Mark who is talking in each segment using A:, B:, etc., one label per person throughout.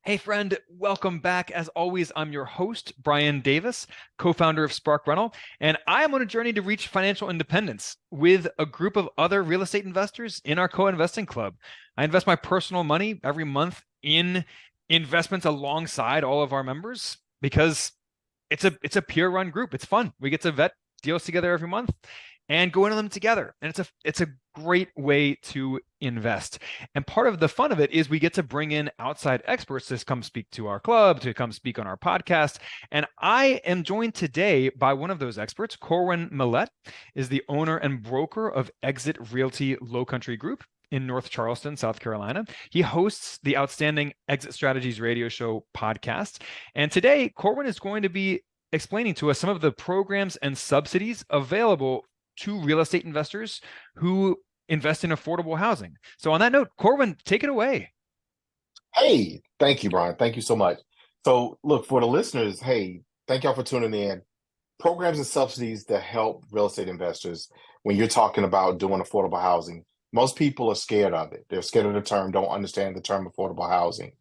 A: Hey, friend, welcome back. As always, I'm your host, Brian Davis, co-founder of Spark Rental, and I am on a journey to reach financial independence with a group of other real estate investors in our co-investing club. I invest my personal money every month in investments alongside all of our members because it's a peer run group. It's fun. We get to vet deals together every month and go into them together. And it's a great way to invest. And part of the fun of it is we get to bring in outside experts to come speak to our club, to come speak on our podcast. And I am joined today by one of those experts. Corwyn Melette is the owner and broker of Exit Realty Low Country Group in North Charleston, South Carolina. He hosts the outstanding Exit Strategies radio show podcast. And today, Corwyn is going to be explaining to us some of the programs and subsidies available to real estate investors who invest in affordable housing. So on that note, Corwyn, take it away.
B: Hey, thank you, Brian. Thank you so much. So, look, for the listeners, hey, thank y'all for tuning in. Programs and subsidies that help real estate investors when you're talking about doing affordable housing. Most people are scared of it. They're scared of the term, don't understand the term affordable housing.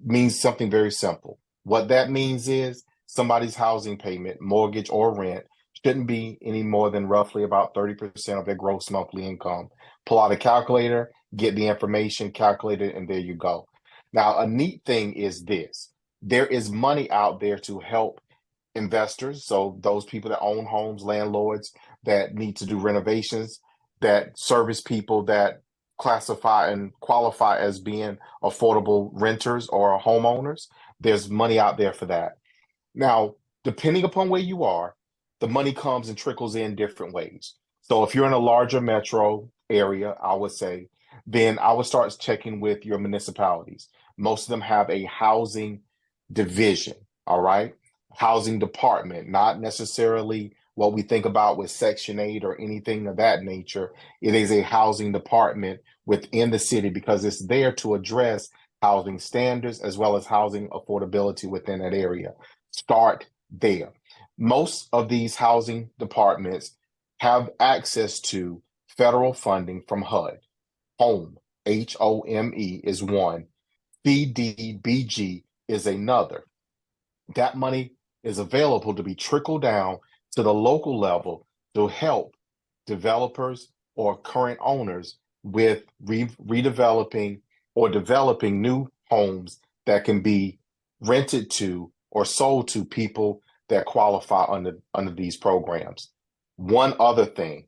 B: Means something very simple. What that means is somebody's housing payment, mortgage or rent, shouldn't be any more than roughly about 30% of their gross monthly income. Pull out a calculator, get the information, calculate it, and there you go. Now, a neat thing is this: there is money out there to help investors. So, those people that own homes, landlords that need to do renovations, that service people that classify and qualify as being affordable renters or homeowners, there's money out there for that. Now, depending upon where you are, the money comes and trickles in different ways. So if you're in a larger metro area, I would say, then I would start checking with your municipalities. Most of them have a housing division, all right? Housing department, not necessarily what we think about with Section 8 or anything of that nature. It is a housing department within the city because it's there to address housing standards as well as housing affordability within that area. Start there. Most of these housing departments have access to federal funding from HUD. Home, HOME is one. CDBG is another. That money is available to be trickled down to the local level to help developers or current owners with redeveloping or developing new homes that can be rented to or sold to people that qualify under these programs. One other thing,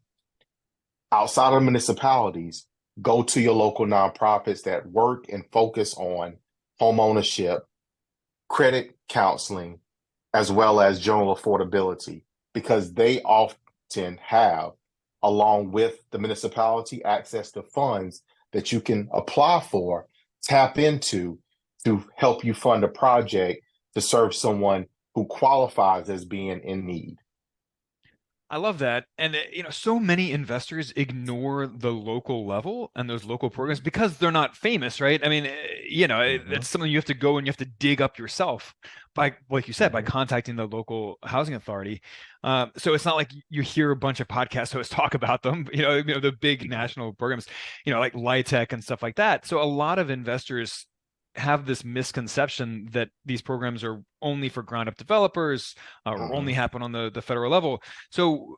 B: outside of municipalities, go to your local nonprofits that work and focus on home ownership, credit counseling, as well as general affordability, because they often have, along with the municipality, access to funds that you can apply for, tap into to help you fund a project to serve someone who qualifies as being in need.
A: I love that. And so many investors ignore the local level and those local programs because they're not famous, right? I mean,
B: Mhm,
A: it's something you have to go and you have to dig up yourself by, like you said, by
B: mhm,
A: contacting the local housing authority. So it's not like you hear a bunch of podcast hosts talk about them, the big national programs, like LIHTC and stuff like that. So a lot of investors have this misconception that these programs are only for ground up developers or only
B: mhm.
A: happen on the federal level. So,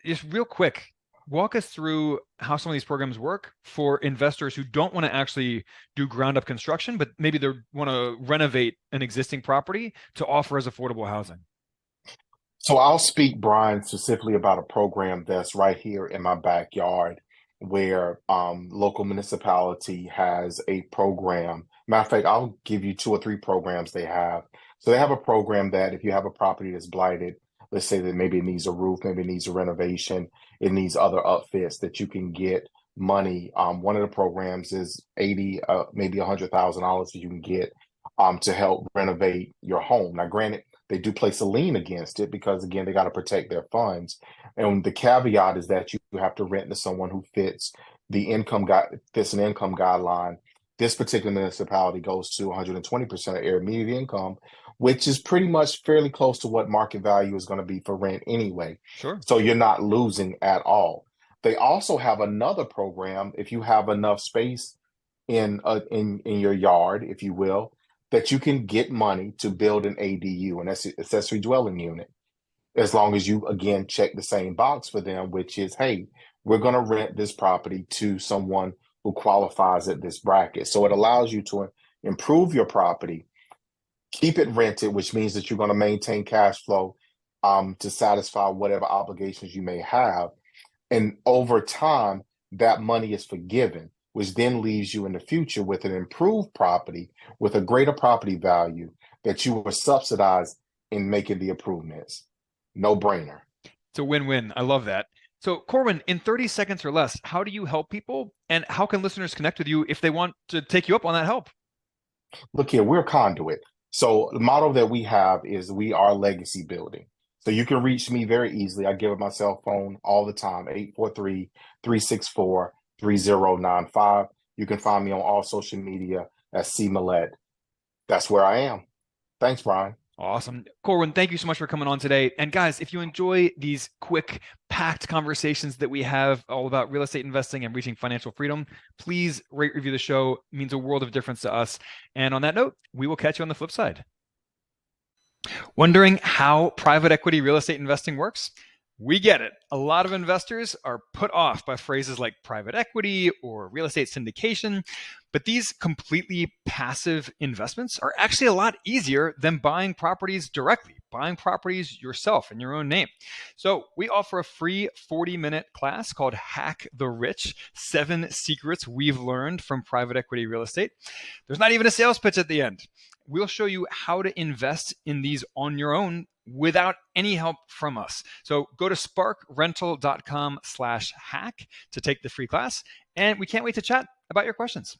A: just real quick, walk us through how some of these programs work for investors who don't want to actually do ground up construction, but maybe they want to renovate an existing property to offer as affordable housing.
B: So I'll speak, Brian, specifically about a program that's right here in my backyard where local municipality has a program. Matter of fact, I'll give you two or three programs they have. So they have a program that if you have a property that's blighted, let's say that maybe it needs a roof, maybe it needs a renovation, it needs other upfits that you can get money. One of the programs is 80, maybe $100,000 that you can get to help renovate your home. Now, granted, they do place a lien against it because again they got to protect their funds, and the caveat is that you have to rent to someone who fits an income guideline. This particular municipality goes to 120% of their immediate income, which is pretty much fairly close to what market value is going to be for rent anyway,
A: Sure.
B: so you're not losing at all. They also have another program if you have enough space in your yard, if you will. that you can get money to build an ADU, an accessory dwelling unit, as long as you, again, check the same box for them, which is, hey, we're going to rent this property to someone who qualifies at this bracket. So it allows you to improve your property, keep it rented, which means that you're going to maintain cash flow to satisfy whatever obligations you may have. And over time, that money is forgiven, which then leaves you in the future with an improved property with a greater property value that you were subsidized in making the improvements. No brainer.
A: It's a win-win. I love that. So, Corwyn, in 30 seconds or less, how do you help people, and how can listeners connect with you if they want to take you up on that help?
B: Look here, we're a conduit. So the model that we have is we are legacy building. So you can reach me very easily. I give it my cell phone all the time, 843-364-3095. You can find me on all social media at C Melette. That's where I am. Thanks, Brian.
A: Awesome. Corwyn, thank you so much for coming on today. And guys, if you enjoy these quick, packed conversations that we have all about real estate investing and reaching financial freedom, please rate, review the show. It means a world of difference to us. And on that note, we will catch you on the flip side. Wondering how private equity real estate investing works? We get it. A lot of investors are put off by phrases like private equity or real estate syndication, but these completely passive investments are actually a lot easier than buying properties directly, buying properties yourself in your own name. So we offer a free 40-minute class called Hack the Rich, 7 Secrets We've Learned from Private Equity Real Estate. There's not even a sales pitch at the end. We'll show you how to invest in these on your own without any help from us. So go to sparkrental.com/hack to take the free class. And we can't wait to chat about your questions.